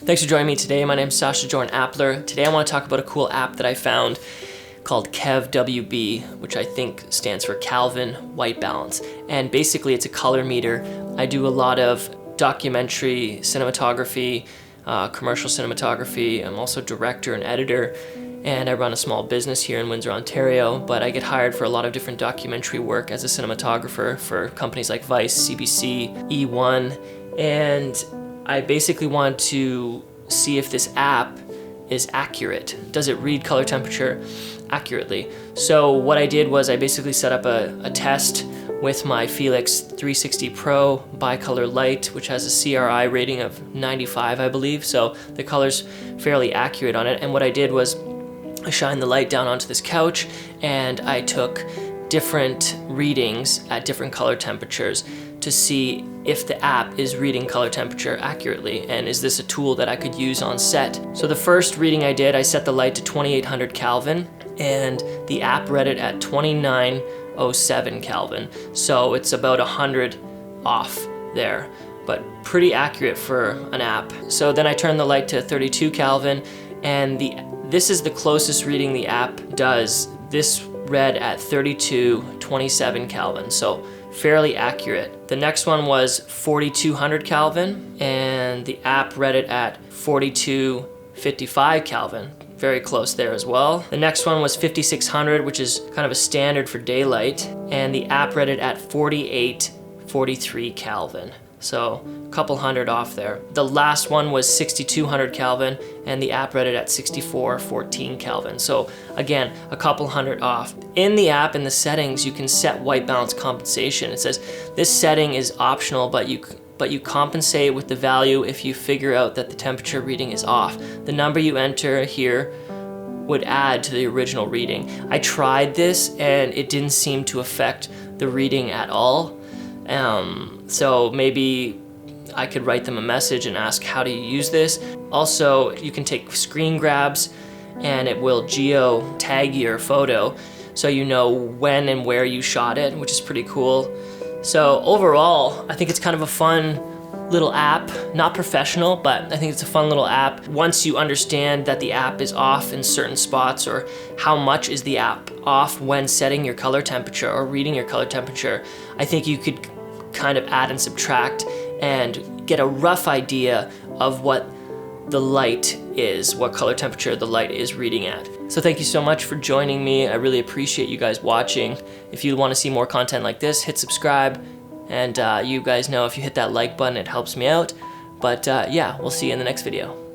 Thanks for joining me today. My name is Sasha Jordan Appler. Today I want to talk about a cool app that I found called KEV WB, which I think stands for Kelvin White Balance. And basically it's a color meter. I do a lot of documentary cinematography, commercial cinematography. I'm also director and editor, and I run a small business here in Windsor, Ontario, but I get hired for a lot of different documentary work as a cinematographer for companies like Vice, CBC, E1, and I basically want to see if this app is accurate. Does it read color temperature accurately? So what I did was I basically set up a test with my Felix 360 Pro bicolor light, which has a CRI rating of 95, I believe. So the color's fairly accurate on it. And what I did was I shined the light down onto this couch and I took different readings at different color temperatures to see if the app is reading color temperature accurately, and is this a tool that I could use on set. So the first reading I did, I set the light to 2800 Kelvin and the app read it at 2907 Kelvin. So it's about 100 off there, but pretty accurate for an app. So then I turned the light to 32 Kelvin and this is the closest reading the app does. This read at 3227 Kelvin, so fairly accurate. The next one was 4200 Kelvin and the app read it at 4255 Kelvin. Very close there as well. The next one was 5600, which is kind of a standard for daylight, and the app read it at 4843 Kelvin. So a couple hundred off there. The last one was 6200 Kelvin and the app read it at 6414 Kelvin. So again, a couple hundred off. In the app, in the settings, you can set white balance compensation. It says this setting is optional, but you compensate with the value if you figure out that the temperature reading is off. The number you enter here would add to the original reading. I tried this and it didn't seem to affect the reading at all. So maybe I could write them a message and ask, how do you use this? Also, you can take screen grabs and it will geo tag your photo so you know when and where you shot it, which is pretty cool. So overall, I think it's kind of a fun little app, not professional, but I think it's a fun little app. Once you understand that the app is off in certain spots, or how much is the app off when setting your color temperature or reading your color temperature, I think you could kind of add and subtract and get a rough idea of what the light is, what color temperature the light is reading at. So thank you so much for joining me. I really appreciate you guys watching. If you want to see more content like this, hit subscribe, and you guys know if you hit that like button, it helps me out. But yeah, we'll see you in the next video.